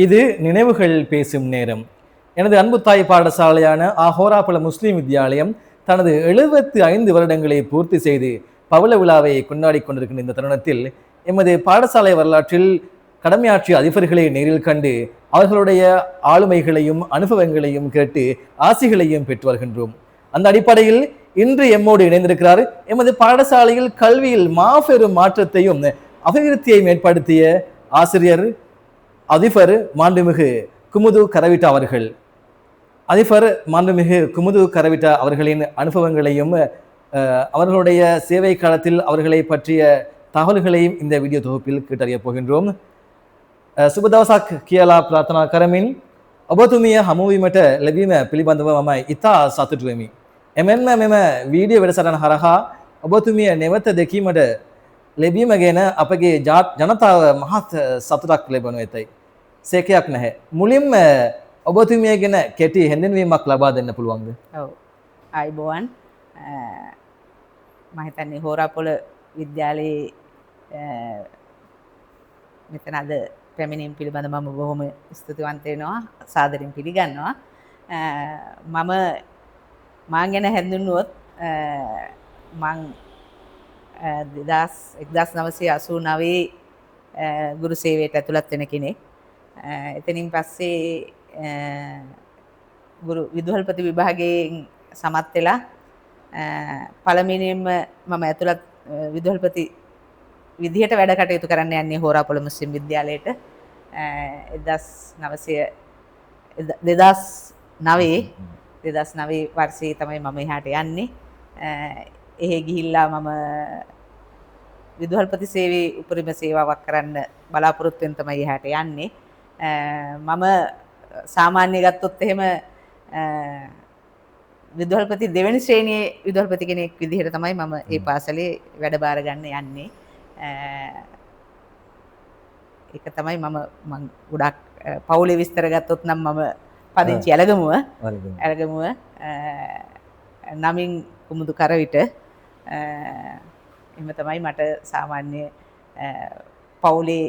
இது நினைவுகள் பேசும் நேரம். எனது அன்பு தாய் பாடசாலையான ஆஹோராபுல முஸ்லிம் வித்யாலயம் தனது 75 வருடங்களை பூர்த்தி செய்து பவள விழாவை கொண்டாடி கொண்டிருக்கின்ற இந்த தருணத்தில் எமது பாடசாலை வரலாற்றில் கடமையாற்றிய அதிபர்களை நேரில் கண்டு அவர்களுடைய ஆளுமைகளையும் அனுபவங்களையும் கேட்டு ஆசிகளையும் பெற்று வருகின்றோம். அந்த அடிப்படையில் இன்று எம்மோடு இணைந்திருக்கிறார் எமது பாடசாலையில் கல்வியில் மாபெரும் மாற்றத்தையும் அபிவிருத்தியையும் ஏற்படுத்திய ஆசிரியர் அதிபர் மாண்புமிகு குமுது கரவிட்டா அவர்கள். அதிபர் மாண்புமிகு குமுது கரவிட்டா அவர்களின் அனுபவங்களையும் அவர்களுடைய சேவை காலத்தில் அவர்களை பற்றிய தகவல்களையும் இந்த வீடியோ தொகுப்பில் கேட்டறிய போகின்றோம். සුබදවසක් කියලා ප්‍රාර්ථනා කරමින් ඔබතුමිය හමුවීමට ලැබීම පිළිබඳව මම ඉතා සතුටු වෙමි. එමෙන්ම මෙම වීඩියෝ වැඩසටහන හරහා ඔබතුමිය නැවත දැකීමට ලැබීම ගැන අපගේ ජනතාව මහත් සතුටක් ලැබෙනු ඇතයි. සේකයක් නැහැ. මුලින්ම ඔබතුමිය ගැන කෙටි හැඳින්වීමක් ලබා දෙන්න පුළුවන්ද? ඔව්. ආයිබෝවන්. මම හිතන්නේ හෝරාපොළ විද්‍යාලයේ මෙතන අද පැමිණීම පිළිබඳ මම බොහොම ස්තුතිවන්ත වෙනවා, සාදරයෙන් පිළිගන්නවා. මම මාන් ගැන හැඳින්වුවොත් මං 1989 ගුරු සේවයට ඇතුළත් වෙන කෙනෙක්. එතනින් පස්සේ ගුරු විදුහල්පති විභාගයෙන් සමත් වෙලා පළමුවෙනින්ම මම ඇතුළත් විදුහල්පති විදිහට වැඩ කටයුතු කරන්න යන්නේ හෝරාපොළ මුස්ලිම් විද්‍යාලයට 2009 වර්ෂයේ තමයි මම එහාට යන්නේ. එහෙ ගිහිල්ලා මම විදුහල්පති සේවයේ උපරිම සේවාවක් කරන්න බලාපොරොත්තු වෙන තමයි එහාට යන්නේ. මම සාමාන්‍ය ගත්තොත් එහෙම විදුහල්පති දෙවෙනි ශ්‍රේණියේ විදුහල්පති කෙනෙක් විදිහට තමයි මම මේ පාසලේ වැඩ බාර ගන්න යන්නේ. ඒක තමයි මම ගොඩක් පවුලේ විස්තර ගත්තොත් නම් මම පදිංචි ඇලගමුව නමින් කුමුදු කරවිට එහෙම තමයි මට සාමාන්‍ය පවුලේ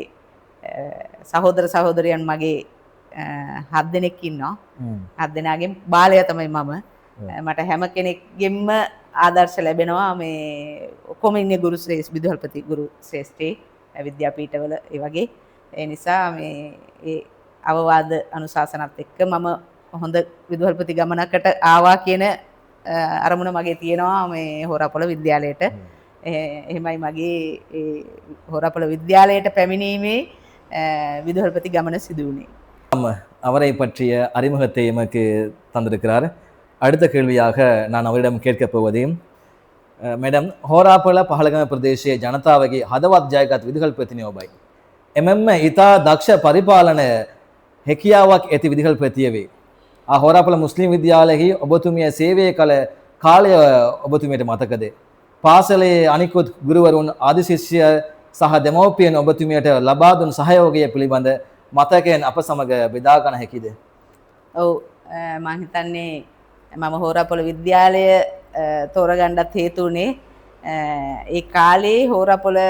සහෝදර සහෝදරියන් මගේ 7 දෙනෙක් ඉන්නවා. 7 දෙනාගෙන් බාලයා තමයි මම. මට හැම කෙනෙක්ගෙන්ම ආදර්ශ ලැබෙනවා. මේ ඔක්කොම ඉන්නේ ගුරු ශ්‍රේෂ්ඨ විදුහල්පති ගුරු ශ්‍රේෂ්ඨේ විද්‍යාපීඨවල ඒ වගේ. ඒ නිසා මේ ඒ අවවාද අනුශාසනත් එක්ක මම හොඳ විදුහල්පති ගමනකට ආවා කියන අරමුණ මගේ තියෙනවා මේ හෝරාපොළ විද්‍යාලයට. එහෙමයි මගේ ඒ හෝරාපොළ විද්‍යාලයට පැමිණීමේ விதுகல்பதி கமன சிதுவுனே. அவரை பற்றிய அறிமுகத்தை எமக்கு தந்திருக்கிறார். அடுத்த கேள்வியாக நான் அவரிடம் கேட்கப் போவதையும், மேடம் හෝරාපොළ පහළගම ප්‍රදේශයේ ජනතාවගේ හදවත් ජයගත් විදුහල්පතිනිය ඔබයි. එමෙන්ම ඉතා දක්ෂ පරිපාලන හැකියාවක් ඇති විදුහල්පතිය වේ. හෝරාපොළ මුස්ලිම් විද්‍යාලයෙහි ඔබතුමිය සේවය කළ කාලය ඔබතුමියට මතකද? පාසලේ අනිකුත් ගුරුවරුන් ආදි ශිෂ්‍ය සහ දෙමව්පියන් ඔබතුමියට ලබා දුන් සහයෝගය පිළිබඳ මතකයන් අප සමග බෙදා ගන්න හැකිද? ඔව්, මම හිතන්නේ මම හෝරාපොළ විද්‍යාලය තෝරගන්නත් හේතු උනේ ඒ කාලේ හෝරාපොළ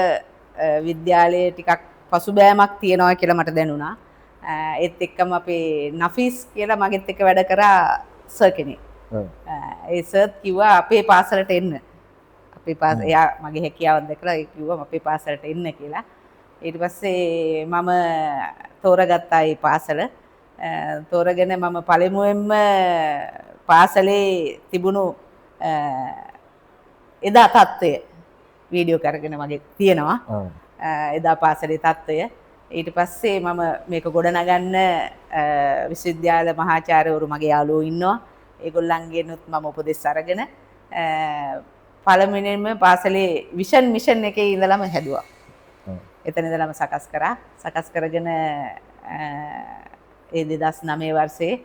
විද්‍යාලයේ ටිකක් පසුබෑමක් තියෙනවා කියලා මට දැනුණා. ඒත් එක්කම අපේ නෆීස් කියලා මගෙත් එක්ක වැඩ කරා සර් කෙනෙක්. ඒ සර් කිව්වා අපේ පාසලට එන්න. අපේ පාසල එයා මගේ හැකියාවක් දැකලා ඒ කිව්වා අපේ පාසලට එන්න කියලා. ඊට පස්සේ මම තෝරගත්තා ඒ පාසල. තෝරගෙන මම පළමුවෙන්ම පාසලේ තිබුණු එදා තත්ත්වය වීඩියෝ කරගෙන මගේ තියෙනවා. එදා පාසලේ තත්ත්වය. ඊට පස්සේ මම මේක ගොඩනගන්න විශ්වවිද්‍යාල මහාචාර්යවරු මගේ යාළුවෝ ඉන්නවා. ඒගොල්ලන්ගෙනුත් මම උපදෙස් අරගෙන පළමුවෙන්ම පාසලේ විෂන් මිෂන් එකේ ඉඳලම හැදුවා. එතන ඉඳලම සකස් කරා. සකස් කරගෙන ඒ 2009 වර්ෂයේ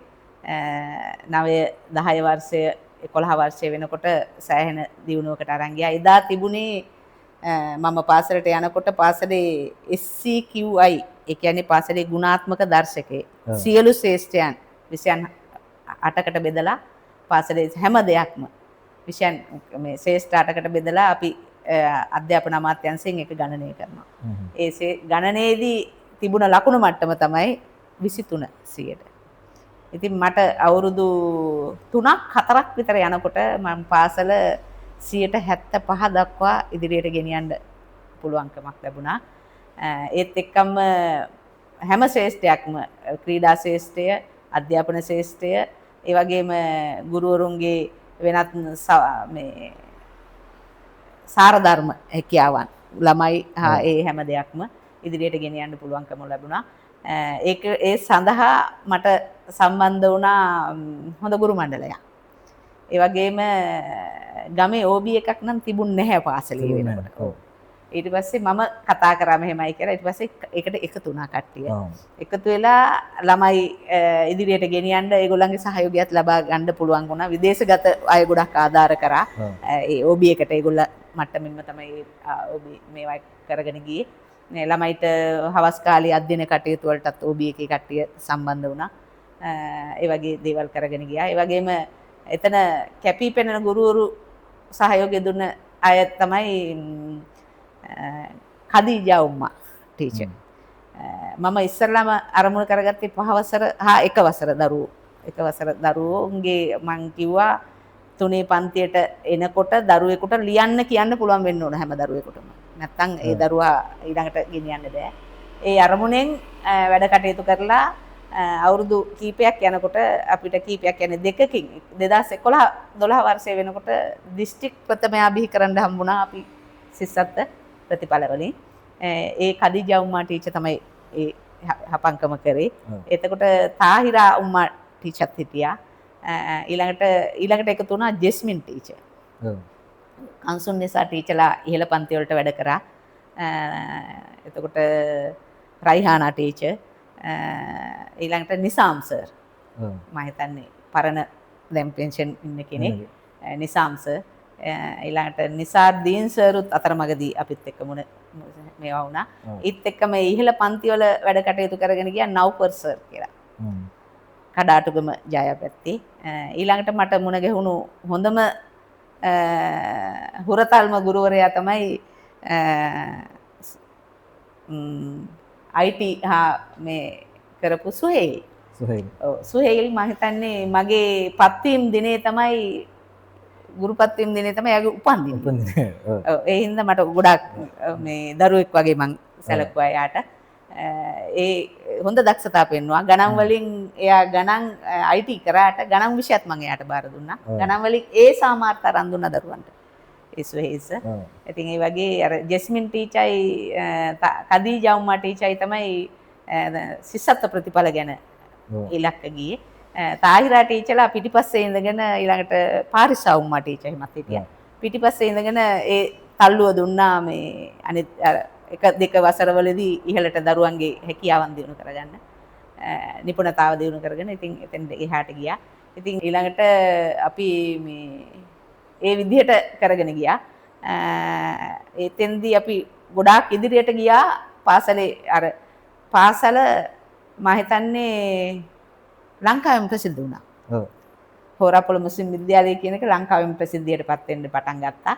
9 10 වර්ෂය 11 වර්ෂය වෙනකොට සෑහෙන දියුණුවකට අරන් ගියා. එදා තිබුණේ මම පාසලට යනකොට පාසලේ SCQI ඒ කියන්නේ පාසලේ ගුණාත්මක දර්ශකයේ සියලු ශ්‍රේෂ්ඨයන් විෂයන් 8කට බෙදලා පාසලේ හැම දෙයක්ම විෂයන් මේ ශ්‍රේෂ්ඨ 8කට බෙදලා අපි අධ්‍යාපන අමාත්‍යාංශයෙන් ඒක ගණනය කරනවා. ඒ ගණනයේදී තිබුණ ලකුණු මට්ටම තමයි 23%. ඉතින් මට අවුරුදු 3ක් 4ක් විතර යනකොට මම පාසල 75 දක්වා ඉදිරියට ගෙනියන්න පුළුවන්කමක් ලැබුණා. ඒත් එක්කම හැම ශ්‍රේෂ්ඨයක්ම ක්‍රීඩා ශ්‍රේෂ්ඨය, අධ්‍යාපන ශ්‍රේෂ්ඨය, ඒ වගේම ගුරුවරුන්ගේ වෙනත් මේ සාරධර්ම හැකියාවන් ළමයි හා ඒ හැම දෙයක්ම ඉදිරියට ගෙනියන්න පුළුවන්කම ලැබුණා. ඒක ඒ සඳහා මට සම්බන්ධ වුණා හොඳ ගුරු මණ්ඩලයක්. ඒ වගේම ගමේ OB එකක් නම් තිබුණ නැහැ පාසලේ වෙනකොට. ඊට පස්සේ මම කතා කරා මෙහෙමයි කියලා. ඊට පස්සේ ඒකට එකතු වුණා කට්ටිය. එකතු වෙලා ළමයි ඉදිරියට ගෙනියන්න ඒගොල්ලන්ගේ සහයෝගයත් ලබා ගන්න පුළුවන් වුණා. විදේශගත අය ගොඩක් ආධාර කරා. ඒ OB එකට ඒගොල්ල මට්ටමින්ම තමයි OB මේවා කරගෙන ගියේ. ළමයිට හවස් කාලේ අධ්‍යයන කටයුතු වලටත් OB එකේ කට්ටිය සම්බන්ධ වුණා. ඒ වගේ දේවල් කරගෙන ගියා. ඒ වගේම එතන කැපී පෙනෙන ගුරුවරු සහයෝගය දුන්න අය තමයි කදීජා උම්මා ටීචර්. මම ඉස්සරළම අරමුණු කරගත්තේ 5 වසර හා 1 වසර දරුවෝ. 1 වසර දරුවෝන්ගේ මං කිව්වා 3 පන්තියට එනකොට දරුවෙකුට ලියන්න කියන්න පුළුවන් වෙන්න ඕන හැම දරුවෙකුටම. නැත්තම් ඒ දරුවා ඊළඟට ගෙනියන්න බෑ. ඒ අරමුණෙන් වැඩ කටයුතු කරලා අවුරුදු කීපයක් යනකොට අපිට කීපයක් කියන්නේ දෙකකින් 2011 12 වර්ෂය වෙනකොට දිස්ත්‍රික් ප්‍රථමයාභිකරණ හම්බුණා අපි සිස්සත්ත ප්‍රතිඵල වලින්. ඒ කදීජා උම්මා ටීචර් තමයි ඒ හපංකම කරේ. එතකොට තාහිරා උම්මා ටීචර්ත් හිටියා. ඊළඟට එකතු වුණා ජෙස්මින් ටීචර්. අන්සුන් නිසා ටීචර්ලා ඉහළ පන්ති වලට වැඩ කරා. එතකොට රයිහානා ටීචර්, ඊළඟට නිසාම් සර්. මම හිතන්නේ පරණ දැන් පෙන්ෂන් ඉන්න කෙනෙක්. නිසාම් සර්. ඊළඟට නිසාර් දීන් සර්ුත් අතරමඟදී අපිත් එක්ක මේවා වුණා. ඊත් එක්කම ඉහළ පන්ති වල වැඩ කටයුතු කරගෙන ගියා නව්පර් සර් කියලා. කඩාටුගම ජයපැත්තේ. ඊළඟට මට මුණ ගැහුණු හොඳම හුරතල්ම ගුරුවරයා තමයි IT හා මේ කරපු සුහේල්. සුහේල් මම හිතන්නේ මගේ පත්වීම් දිනේ තමයි ගුරු පත්වීම් දිනේ තමයි යාගේ උපන්දින. ඒ හින්දා මට ගොඩක් මේ දරුවෙක් වගේ මං සැලකුවා යාට. ඒ හොඳ දක්ෂතා පෙන්වුවා. ගණන් වලින් එයා ගණන් IT කරාට ගණන් විෂයත් මම එයාට බාර දුන්නා. ගණන් වලින් ඒ සාමාර්ථ අරන් දුන්නා දරුවන්ට. ඒ සුහේල්ස. ඉතින් ඒ වගේ අර ජෙස්මින් ටීචර්යි කදීජා උම්මා ටීචර්යි තමයි සිස්සත් ප්‍රතිඵල ගැන ඉලක්ක ගියේ. තාහිරා ටීචර්ලා පිටිපස්සේ ඉඳගෙන ඊළඟට පාරිසා උම්මා ටීචර් හිමත් හිටියා. පිටිපස්සේ ඉඳගෙන ඒ තල්ලුව දුන්නා මේ අනිත් එක දෙක වසරවලදී ඉහළට දරුවන්ගේ හැකියාවන් දියුණු කරගන්න. නිපුණතාව දියුණු කරගෙන ඉතින් එතෙන් එහාට ගියා. ඉතින් ඊළඟට අපි මේ ඒ විදිහට කරගෙන ගියා. එතෙන්දී අපි ගොඩාක් ඉදිරියට ගියා පාසලේ අර පාසල මම හිතන්නේ ලංකාවෙම ප්‍රසිද්ධ වුණා. හෝරාපොළ මුස්ලිම් විද්‍යාලය කියන එක ලංකාවෙම ප්‍රසිද්ධියටපත් වෙන්න පටන් ගත්තා.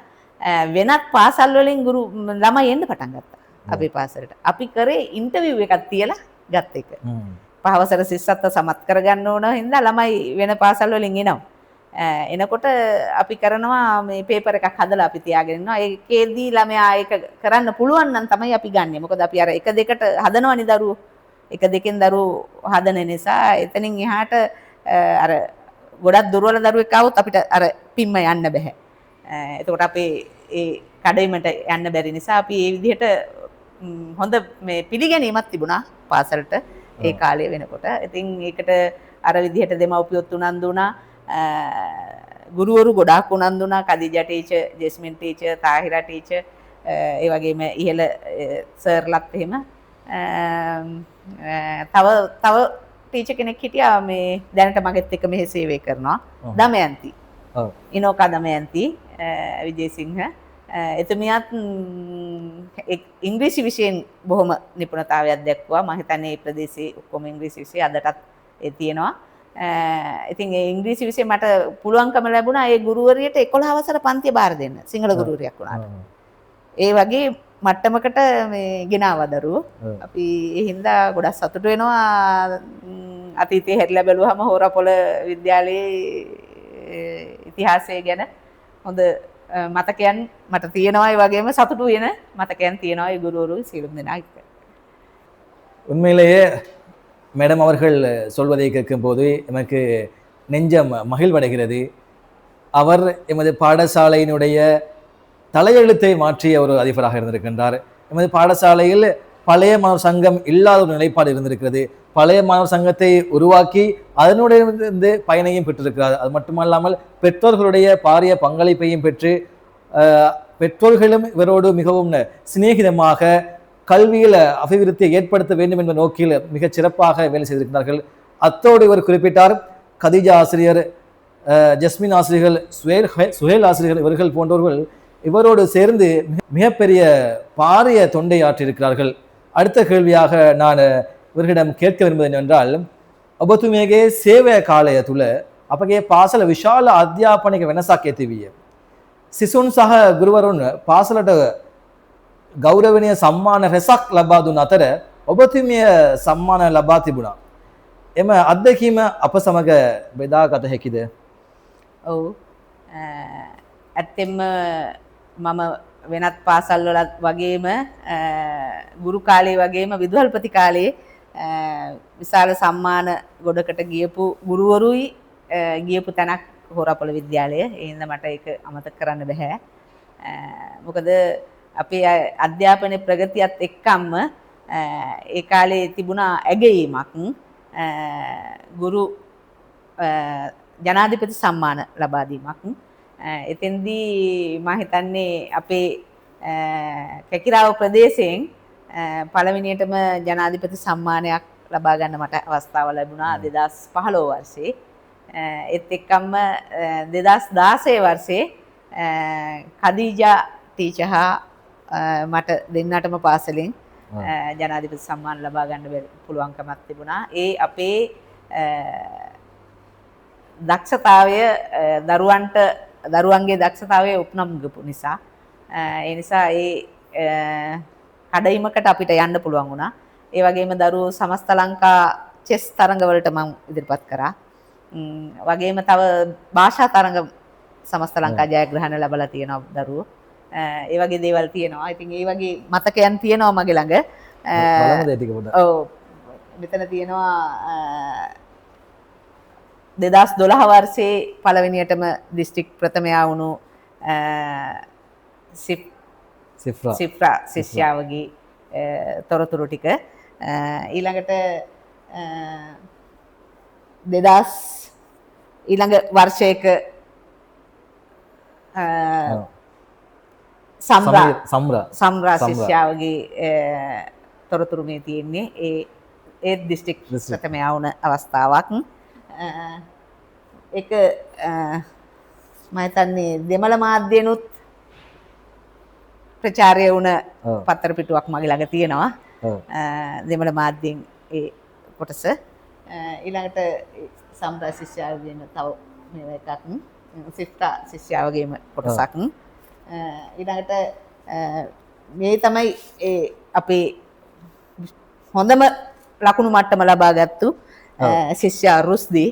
වෙනත් පාසල් වලින් ගුරු ළමයි එන්න පටන් ගත්තා අපේ පාසලට. අපි කරේ ඉන්ටර්විව් එකක් තියලා ගත්ත එක. පහවසර සිස්සත්ත සමත් කරගන්න ඕන හින්දා ළමයි වෙන පාසල් වලින් එනවා. එනකොට අපි කරනවා මේ පේපර් එකක් හදලා අපි තියාගෙන ඉන්නවා. ඒකේදී ළමයා ඒක කරන්න පුළුවන් නම් තමයි අපි ගන්නෙ. මොකද අපි අර එක දෙකට හදනවනේ දරුවෝ. එක දෙකෙන් දරුවෝ හදන නිසා එතනින් එහාට අර ගොඩක් දුර්වල දරුවෙක් ආවොත් අපිට අර පිම්ම යන්න බෑ. එතකොට අපේ ඒ කඩේමට යන්න බැරි නිසා අපි මේ විදිහට හොඳ මේ පිළිගැනීමක් තිබුණා පාසලට ඒ කාලේ වෙනකොට. ඉතින් ඒකට අර විදිහට දෙමව්පියොත් උනන්දු වුණා. ගුරුවරු ගොඩාක් උනන්දු වුණා. කදීජා ටීචර්, ජෙස්මින් ටීචර්, තාහිරා ටීචර්, ඒ වගේම ඉහළ සර්ලත් එහෙම තව ටීචර් කෙනෙක් හිටියා මේ දැනට මගෙත් එක්ක මෙහි සේවය කරනවා. දමයන්ති. ඉනෝකා දමයන්ති විජේසිංහ. එතුමියත් ඉංග්‍රීසි විෂයෙන් බොහොම නිපුණතාවයක් දැක්වුවා. මම හිතන්නේ මේ ප්‍රදේශයේ ඔක්කොම ඉංග්‍රීසි විෂය අදටත් ඒ තියෙනවා. ඉතින් ඒ ඉංග්‍රීසි විෂය මට පුළුවන්කම ලැබුණා ඒ ගුරුවරියට 11 වසර පන්තිය බාර දෙන්න. සිංහල ගුරුවරියක් වුණාට. ඒ වගේ මට්ටමකට මේ ගෙනාවා දරුවෝ. අපි ඒ හින්දා ගොඩක් සතුටු වෙනවා. අතීතයේ හැරිලා බැලුවහම හෝරපොළ විද්‍යාලයේ ඉතිහාසය ගැන හොඳ මතකයන් මට තියෙනවා. ඒ වගේම සතුටු වෙන මතකයන් තියෙනවා ඒ ගුරුවරු සියලුම දෙනා එක්ක. உண்மையிலேயே மேடம் அவர்கள் சொல்வதை கேட்கும்போது எனக்கு நெஞ்சம் மகிழ்வடைகிறது. அவர் எமது பாடசாலையினுடைய தலையெழுத்தை மாற்றிய ஒரு அதிபராக இருந்திருக்கின்றார். எமது பாடசாலையில் பழைய மாணவர் சங்கம் இல்லாத ஒரு நிலைப்பாடு இருந்திருக்கிறது. பழைய மாணவர் சங்கத்தை உருவாக்கி அதனுடைய இருந்து பயனையும் பெற்றிருக்கிறார். அது மட்டுமல்லாமல் பெற்றோர்களுடைய பாரிய பங்களிப்பையும் பெற்று பெற்றோர்களும் இவரோடு மிகவும் சிநேகிதமாக கல்வியில் அபிவிருத்தியை ஏற்படுத்த வேண்டும் என்ற நோக்கில் மிகச் சிறப்பாக வேலை செய்திருக்கிறார்கள். அத்தோடு இவர் குறிப்பிட்டார், கதீஜா ஆசிரியர், ஜஸ்மின் ஆசிரியர்கள், சுஹேல் ஆசிரியர்கள் இவர்கள் போன்றவர்கள் இவரோடு சேர்ந்து மிகப்பெரிய பாரிய தொண்டை ஆற்றியிருக்கிறார்கள். அடுத்த கேள்வியாக நான் இவர்களிடம் கேட்க விரும்புவது என்னவென்றால், ඔබතුමියගේ සේවය කාලය තුළ අපගේ පාසල විශාල අධ්‍යාපනික වෙනසක් ඇති විය. සිසුන් සහ ගුරුවරුන් පාසලට ගෞරවනීය සම්මාන රැසක් ලබා දුන් අතර ඔබතුමිය සම්මාන ලබා තිබුණා. එම අත්දැකීම අප සමග බෙදා ගත හැකිද? ඔව්. ඇත්තෙන්ම මම වෙනත් පාසල් වල වගේම ගුරු කාලේ වගේම විදුහල්පති කාලේ විශාල සම්මාන ගොඩකට ගියපු ගුරුවරුයි ගියපු තැනක් හෝරපොළ විද්‍යාලය. ඒ හින්දා මට ඒක අමතක කරන්න බෑ. මොකද අපේ අධ්‍යාපනයේ ප්‍රගතියත් එක්කම ඒ කාලේ තිබුණා ඇගයීමක්. ගුරු ජනාධිපති සම්මාන ලබා දීමක්. එතෙන්දී මම හිතන්නේ අපේ කැකිරාව ප්‍රදේශයෙන් පළවෙනියටම ජනාධිපති සම්මානයක් ලබා ගන්න මට අවස්ථාව ලැබුණා 2015 වර්ෂයේ. ඒත් එක්කම 2016 වර්ෂයේ කදීජා ටීචර් හා මට දෙන්නටම පාසලෙන් ජනාධිපති සම්මාන ලබා ගන්න පුළුවන්කමක් තිබුණා. ඒ අපේ දක්ෂතාවය දරුවන්ගේ දක්ෂතාවය උපනම්ගපු නිසා ඒ නිසා ඒ කඩයිමකට අපිට යන්න පුළුවන් වුණා. ඒ වගේම දරුවෝ සමස්ත ලංකා චෙස් තරඟවලට මම ඉදිරිපත් කරා. වගේම තව භාෂා තරඟ සමස්ත ලංකා ජයග්‍රහණ ලැබලා තියෙනවා දරුවෝ. ඒ වගේ දේවල් තියෙනවා. ඉතින් ඒ වගේ මතකයන් තියෙනවා මගේ ළඟ. බලමු දේ ටික පොඩ්ඩක්. ඔව්. මෙතන තියෙනවා 2012 වර්ෂයේ පළවෙනියටම දිස්ත්‍රික් ප්‍රථමයා වුණු සිෆ්‍රා ශිෂ්‍යාවගේ තොරතුරු ටික. ඊළඟට ඊළඟ වර්ෂයක සම්රා ශිෂ්‍යාවගේ තොරතුරු මේ තියෙන්නේ. ඒ දිස්ත්‍රික් ප්‍රථමයා වුණ අවස්ථාවක්. ඒක මම හිතන්නේ දෙමළ මාධ්‍යනුත් ප්‍රචාරය වුණ පත්තර පිටුවක් මගේ ළඟ තියෙනවා. දෙමළ මාධ්‍යෙන් ඒ කොටස. ඊළඟට සම්රා ශිෂ්‍යාවගේම තව මේව එකක් සිෆ්තා ශිෂ්‍යාවගේම කොටසක්. ඊළඟට මේ තමයි අපේ හොඳම ලකුණු මට්ටම ලබා ගත්තු ශිෂ්‍යා රුස්දි.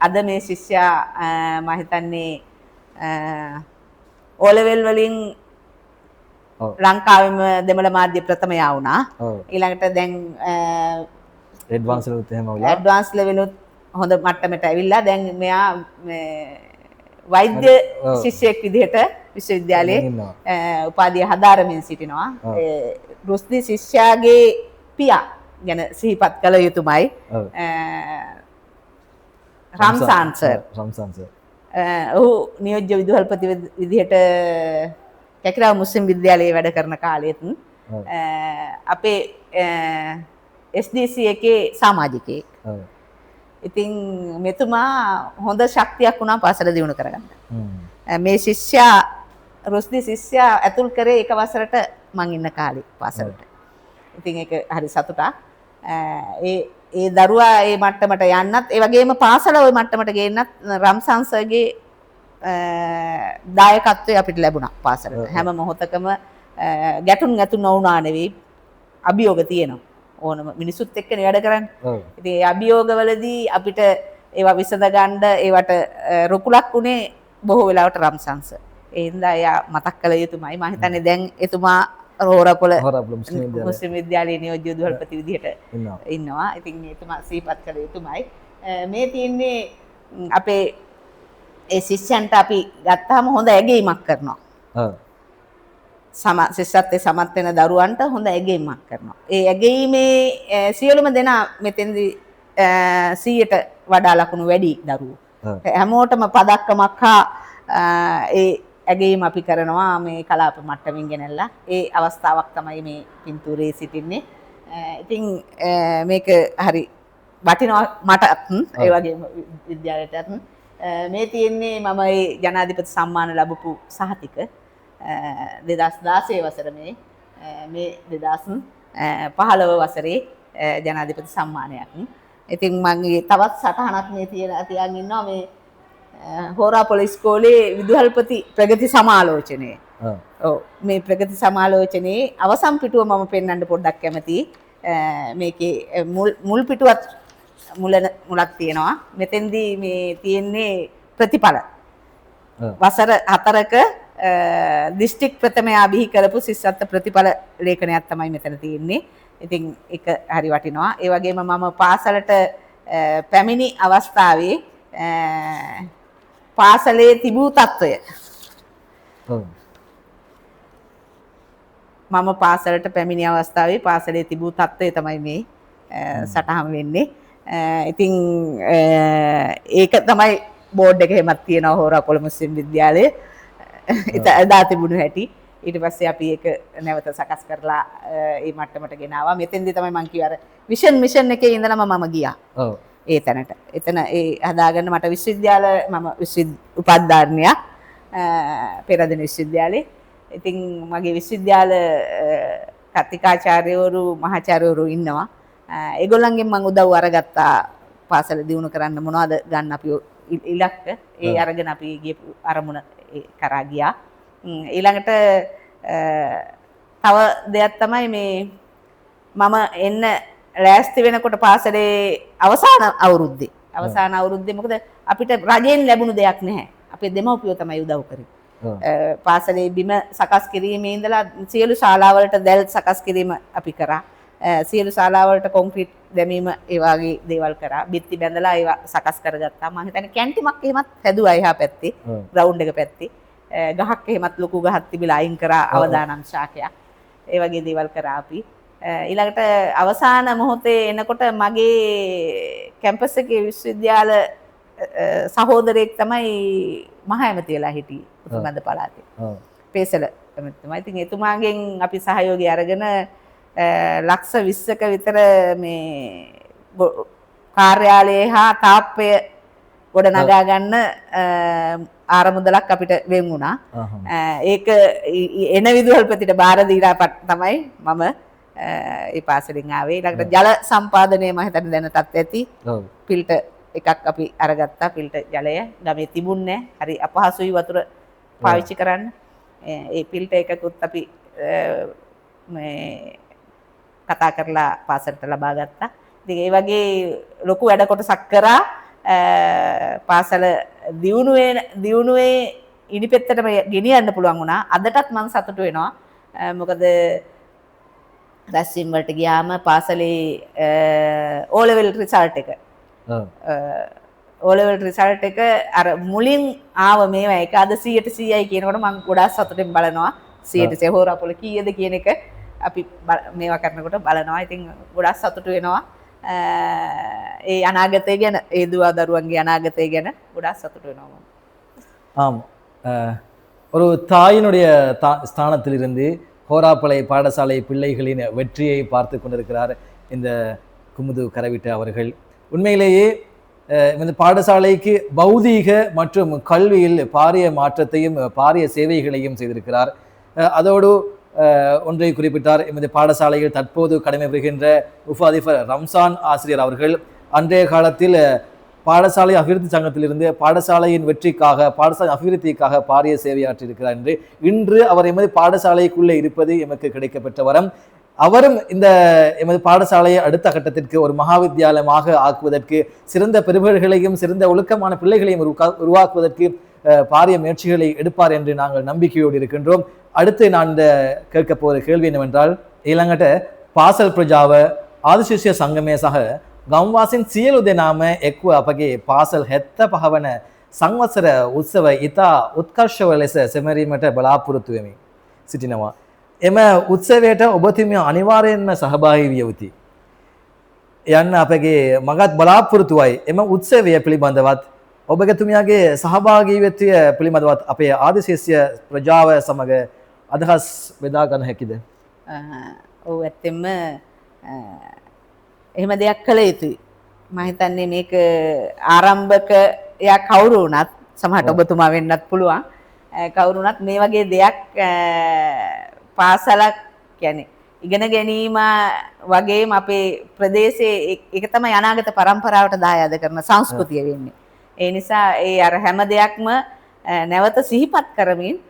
අද මේ ශිෂ්‍යා මම හිතන්නේ O level වලින් ලංකාවෙම දෙමළ මාධ්‍ය ප්‍රථමයා වුණා. ඊළඟට දැන් ඇඩ්වාන්ස් ලෙවලුත් එහෙම වුණා. ඇඩ්වාන්ස් ලෙවලුත් හොඳ මට්ටමට ඇවිල්ලා දැන් මෙයා වෛද්‍ය ශිෂ්‍යයෙක් විදිහට විශ්වවිද්‍යාලයේ උපාධිය හදාරමින් සිටිනවා. රුස්දි ශිෂ්‍යාගේ පියා ගැන සිහිපත් කළ යුතුමයි. රම්සාන් සර්. ඔහු නියෝජ්‍ය විදුහල්පති විදිහට කැකිරාව මුස්ලිම් විද්‍යාලයේ වැඩ කරන කාලෙත් අපේ SDC එකේ සමාජිකයෙක්. ඉතින් මෙතුමා හොඳ ශක්තියක් වුණා පාසල දියුණු කරගන්න. මේ ශිෂ්‍යා රුස්දි ශිෂ්‍යා ඇතුල් කරේ එක වසරට මං ඉන්න කාලේ පාසලට. ඉතින් ඒක හරි සතුටක්. ඒ දරුවා ඒ මට්ටමට යන්නත් ඒ වගේම පාසල ওই මට්ටමට ගේන්නත් රම්සන්සර්ගේ දායකත්වය අපිට ලැබුණා පාසලට. හැම මොහොතකම ගැටුම් ඇතු නොවුනා නෙවෙයි අභියෝග තියෙනවා. ඕනම මිනිසුත් එක්කනේ වැඩ කරන්නේ. ඉතින් ඒ අභියෝගවලදී අපිට ඒවා විසඳ ගන්න ඒවට රුකුලක් උනේ බොහෝ වෙලාවට රම්සන්ස. ඒ හින්දා එයා මතක් කළ යුතුමයි. මම හිතන්නේ දැන් එතුමා හෝරපොළ මුස්ලිම් විද්‍යාලයේ නියෝජ්‍ය විදුහල්පති විදිහට ඉන්නවා. ඉතින් එතුමා සිහිපත් කළ යුතුමයි. මේ තියෙන්නේ අපේ ඒ ශිෂ්‍යයන්ට අපි ගත්තාම හොඳ ඇගීමක් කරනවා. ශිෂ්‍යත්වයේ සමත් වෙන දරුවන්ට හොඳ ඇගීමක් කරනවා. ඒ ඇගීමේ සියලුම දෙනා මෙතෙන්දී 100ට වඩා ලකුණු වැඩි දරුවෝ. හැමෝටම පදක්කමක් හා ඒ ඇගීම අපි කරනවා මේ කලාප මට්ටමින් ගෙනල්ලා. ඒ අවස්ථාවක් තමයි මේ පින්තූරයේ සිටින්නේ. ඉතින් මේක හරි වටිනවා මටත් ඒ වගේම විද්‍යාලයටත්. මේ තියෙන්නේ මම ඒ ජනාධිපති සම්මාන ලැබපු සහතික 2016 වසර මේ 2015 වසරේ ජනාධිපති සම්මානයක්. ඉතින් මගේ තවත් සටහනක් මේ තියන් ඉන්නවා මේ හෝරාපොළ ඉස්කෝලේ විදුහල්පති ප්‍රගති සමාලෝචනයේ. ඔව් මේ ප්‍රගති සමාලෝචනයේ අවසන් පිටුව මම පෙන්වන්න පොඩ්ඩක් කැමතියි. මේකේ මුල් පිටුවත් මුලක් තියෙනවා. මෙතෙන්දී මේ තියෙන්නේ ප්‍රතිඵල. වසර 4ක දිස්ත්‍රික් ප්‍රථමයා බිහි කරපු ශිෂ්‍යත්ව ප්‍රතිඵල ලේඛනයක් තමයි මෙතන තියෙන්නේ. ඉතින් ඒක හරි වටිනවා. ඒ වගේම මම පාසලට පැමිණි අවස්ථාවේ පාසලේ තිබූ තත්ත්වය. මම පාසලට පැමිණි අවස්ථාවේ පාසලේ තිබූ තත්ත්වය තමයි මේ සටහන් වෙන්නේ. ඉතින් ඒක තමයි බෝඩ් එකේමත් තියෙනවා හෝරාපොළ මුස්ලිම් විද්‍යාලයේ. එදා තිබුණු හැටි. ඊට පස්සේ අපි ඒක නැවත සකස් කරලා ඒ මට්ටමට ගෙනාවා. මෙතෙන්දී තමයි මම කිව්වා අර මිෂන් එකේ ඉඳලම මම ගියා. ඔව්. ඒ තැනට. එතන ඒ හදාගන්න මට විශ්වවිද්‍යාල මම උපාධාරණයක් පෙරදින විශ්වවිද්‍යාලේ. ඉතින් මගේ විශ්වවිද්‍යාල කතිකාචාර්යවරු මහාචාර්යවරු ඉන්නවා. ඒගොල්ලන්ගෙන් මම උදව් අරගත්තා පාසල දියුණු කරන්න මොනවද ගන්න අපි ඉලක්ක. ඒ අරගෙන අපි ගියපු අරමුණ කරා ගියා. ඊළඟට තව දෙයක් තමයි මේ මම එන්න ලෑස්ති වෙනකොට පාසලේ අවසාන අවුරුද්දේ මොකද අපිට රජයෙන් ලැබුණු දෙයක් නැහැ. අපේ දෙමව්පියෝ තමයි උදව් කරේ. පාසලේ බිම සකස් කිරීමේ ඉඳලා සියලු ශාලාවලට දැල් සකස් කිරීම අපි කරා. සියලු ශාලාවලට කොන්ක්‍රීට් දැමීම ඒ වගේ දේවල් කරා. බිත්ති බැඳලා ඒවා සකස් කරගත්තා. මම හිතන්නේ කැන්ටිමක් එහෙමත් හැදුවා එහා පැත්තේ ග්‍රවුන්ඩ් එක පැත්තේ. ගහක් එහෙමත් ලොකු ගහක් තිබිලා අයින් කරා අවදානම් ශාකයක්. ඒ වගේ දේවල් කරා අපි. ඊළඟට අවසාන මොහොතේ එනකොට මගේ කැම්පස් එකේ විශ්වවිද්‍යාල සහෝදරයෙක් තමයි මහ ඇමති වෙලා හිටියේ උතුමන්ද පළාතේ. පේසල ඇමතිතුමා. ඉතින් එතුමාගෙන් අපි සහයෝගය අරගෙන ලක්ෂ 20ක විතර මේ කාර්යාලයේ හා තාප්පය ගොඩ නගා ගන්න ආරමුදලක් අපිට වෙන් වුණා. ඒක එන විදුහල්පතිට බාර දීලා තමයි මම ඒ පාසලෙන් ආවේ. ඊළඟට ජල සම්පාදනය මම හිතන්නේ දැනටත් ඇති. ෆිල්ටර් එකක් අපි අරගත්තා. ෆිල්ටර් ජලය ගමේ තිබුණේ නැහැ. හරි අපහසුයි වතුර පාවිච්චි කරන්න. ඒ ෆිල්ටර් එකකුත් අපි මේ කතා කරලා පාසලට ලබා ගත්තා. ඉතින් ඒ වගේ ලොකු වැඩ කොටසක් කරා. පාසල දියුණුවේ ඉනිපෙත්තටම ගෙනියන්න පුළුවන් වුණා. අදටත් මම සතුටු වෙනවා. මොකද රැස්වීම් වලට ගියාම පාසලේ O level result එක O level result එක අර මුලින් ආව මේවා එක අද 100%යි කියනකොට මම ගොඩාක් සතුටින් බලනවා. 100% හෝරාපොළ කීයද කියන එක අපි මේවා කරනකොට බලනවා. ඉතින් ගොඩාක් සතුටු වෙනවා. ඒ අනාගතය ගැන ඒ දුවා දරුවන්ගේ අනාගතය ගැන ගොඩාක් සතුටු වෙනවා. ஆம் ஒரு தாயினுடைய ஸ்தானத்திலிருந்து ஹோராப்பளை பாடசாலை பிள்ளைகளின் வெற்றியை பார்த்து கொண்டிருக்கிறார் இந்த குமுது கரவிட்ட அவர்கள். உண்மையிலேயே இந்த பாடசாலைக்கு பௌதீக மற்றும் கல்வியில் பாரிய மாற்றத்தையும் பாரிய சேவைகளையும் செய்திருக்கிறார். அதோடு ஒன்றை குறிப்பிட்டார். எமது பாடசாலையில் தற்போது கடமை புரிகின்ற உஃபாதிஃபர் ரம்சான் ஆசிரியர் அவர்கள் அன்றைய காலத்தில் பாடசாலை அபிவிருத்தி சங்கத்திலிருந்து பாடசாலையின் வெற்றிக்காக பாடசாலை அபிவிருத்திக்காக பாரிய சேவையாற்றியிருக்கிறார் என்று இன்று அவர் எமது பாடசாலைக்குள்ளே இருப்பது எமக்கு கிடைக்கப்பெற்ற வரம். அவரும் இந்த எமது பாடசாலையை அடுத்த கட்டத்திற்கு ஒரு மகாவித்தியாலயமாக ஆக்குவதற்கு சிறந்த பெறுபவர்களையும் சிறந்த ஒழுக்கமான பிள்ளைகளையும் உருவாக்குவதற்கு பாரிய முயற்சிகளை எடுப்பார் என்று நாங்கள் நம்பிக்கையோடு இருக்கின்றோம். அடுத்து நான் இந்த கேட்க போகிற கேள்வி என்னவென்றால், ඊළඟට පාසල් ප්‍රජාව ආදිශිෂ්‍ය සංගමය සහ ගම්වාසීන් සියලු දෙනාම එක්ව අපගේ පාසල් 75 වන සංවත්සර උත්සව ඉතා උත්කර්ෂව ලෙස සැමරීමට බලාපොරොත්තු වෙමි සිටිනවා. එම උත්සවයට ඔබතුමිය අනිවාර්යයෙන්ම සහභාගී විය යුතුයි යන්න අපගේ මගත් බලාපොරොත්තුවයි. එම උත්සවය පිළිබඳවත් ඔබතුමියගේ සහභාගීත්වය පිළිබඳවත් අපේ ආදිශිෂ්‍ය ප්‍රජාව සමග අදහස් බෙදා ගන්න හැකිද? ඔව් ඇත්තෙන්ම එහෙම දෙයක් කළ යුතුයි. මම හිතන්නේ මේක ආරම්භකයා කවුරු වුණත් සමහරට ඔබතුමා වෙන්නත් පුළුවන්. කවුරු වුණත් මේ වගේ දෙයක් පාසලක් කියන්නේ ඉගෙන ගැනීම වගේම අපේ ප්‍රදේශයේ ඒක තමයි අනාගත පරම්පරාවට දායාද කරන සංස්කෘතිය වෙන්නේ. ඒ නිසා ඒ අර හැම දෙයක්ම නැවත සිහිපත් කරමින්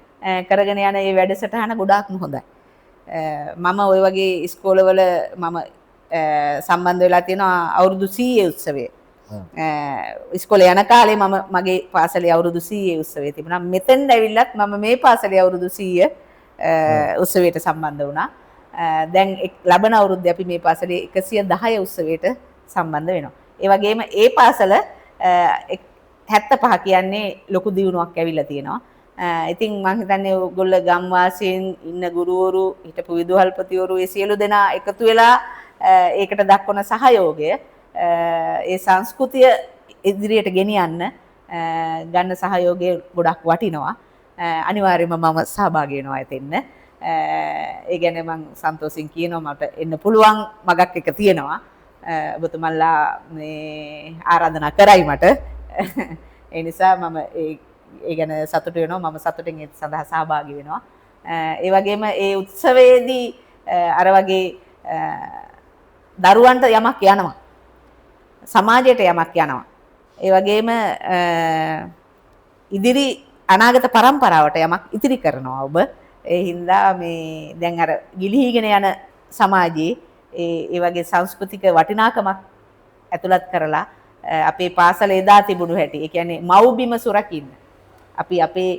කරගෙන යන මේ වැඩසටහන ගොඩාක්ම හොඳයි. මම ওই වගේ ඉස්කෝලවල මම සම්බන්ධ වෙලා තියෙනවා අවුරුදු 100 උත්සවයේ. ඉස්කෝලේ යන කාලේ මම මගේ පාසලේ අවුරුදු 100 උත්සවයේ තිබුණා. මෙතෙන් ඇවිල්ලත් මම මේ පාසලේ අවුරුදු 100 උත්සවයට සම්බන්ධ වුණා. දැන් ලබන අවුරුද්දේ අපි මේ පාසලේ 110 උත්සවයට සම්බන්ධ වෙනවා. ඒ වගේම ඒ පාසල 75 කියන්නේ ලොකු දියුණුවක් ඇවිල්ලා තියෙනවා. ඉතින් මම හිතන්නේ ඔයගොල්ලෝ ගම්වාසීන් ඉන්න ගුරුවරු හිටපු විදුහල්පතිවරු ඒ සියලු දෙනා එකතු වෙලා ඒකට දක්වන සහයෝගය ඒ සංස්කෘතිය ඉදිරියට ගෙනියන්න ගන්න සහයෝගය ගොඩක් වටිනවා. අනිවාර්යයෙන්ම මම සහභාගී වෙනවා එතෙන්න. ඒ කියන්නේ මම සන්තෝෂින් කියනවා මට එන්න පුළුවන් මගක් එක තියෙනවා. ඔබතුමන්ලා මේ ආරාධනා කරයි මට. ඒ නිසා මම ඒ ගැන සතුටු වෙනවා. මම සතුටින් ඒ සඳහා සහභාගී වෙනවා. ඒ වගේම ඒ උත්සවයේදී අර වගේ දරුවන්ට යමක් යනවා. සමාජයට යමක් යනවා. ඒ වගේම ඉදිරි අනාගත පරම්පරාවට යමක් ඉතිරි කරනවා ඔබ. ඒ හින්දා මේ දැන් අර ගිලිහිගෙන යන සමාජයේ ඒ වගේ සංස්කෘතික වටිනාකමක් ඇතුළත් කරලා අපේ පාසල එදා තිබුණු හැටි. ඒ කියන්නේ මව්බිම සුරකින්න. අපි අපේ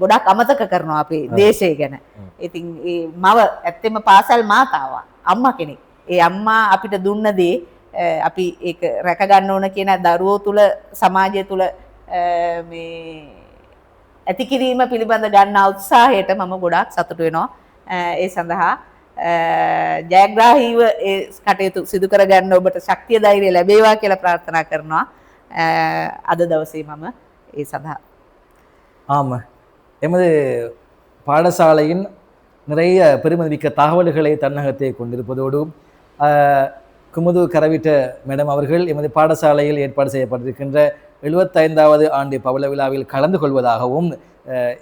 ගොඩක් අමතක කරනවා අපේ දේශය ගැන. ඉතින් ඒ මව ඇත්තෙම පාසල් මාතාවක්, අම්මා කෙනෙක්. ඒ අම්මා අපිට දුන්න දේ අපි ඒක රැක ගන්න ඕන කියන දරුවෝ තුල සමාජය තුල මේ ඇති කිරීම පිළිබඳ ගන්නා උත්සාහයට මම ගොඩාක් සතුටු වෙනවා. ඒ සඳහා ජයග්‍රාහීව ඒ කටයුතු සිදු කරගන්න ඔබට ශක්තිය ධෛර්යය ලැබේවා කියලා ප්‍රාර්ථනා කරනවා. අද දවසේ මම ඒ සඳහා ஆமாம், எமது பாடசாலையின் நிறைய பெருமதிமிக்க தகவல்களை தன்னகத்தை கொண்டிருப்பதோடு குமுது கரவிட்ட மேடம் அவர்கள் எமது பாடசாலையில் ஏற்பாடு செய்யப்பட்டிருக்கின்ற 75வது ஆண்டு பவள விழாவில் கலந்து கொள்வதாகவும்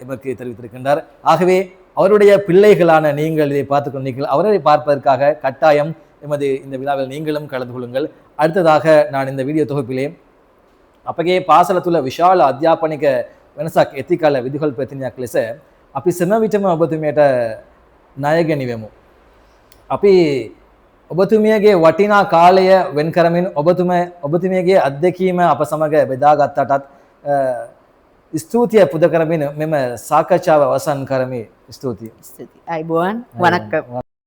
எமக்கு தெரிவித்திருக்கின்றார். ஆகவே அவருடைய பிள்ளைகளான நீங்கள் இதை பார்த்து கொண்டீர்கள். அவரை பார்ப்பதற்காக கட்டாயம் எமது இந்த விழாவில் நீங்களும் கலந்து கொள்ளுங்கள். அடுத்ததாக நான் இந்த வீடியோ தொகுப்பிலே අපගේ පාසල තුළ විශාල අධ්‍යාපනික වෙනසක් ඇති කල විදුහල් ප්‍රතිනිධියක් ලෙස අපි සෑම විටම ඔබතුමියට ණය ගෙනිවෙමු. අපි ඔබතුමියගේ වටිනා කාලය වෙන් කරමින් ඔබතුමියගේ අත්දැකීම අප සමග බෙදාගත්තටත් ස්තුතිය පුද කරමින් මෙම සාකච්ඡාව අවසන් කරමි. ස්තුතියි. අයිබෝවන් වණක්කම්.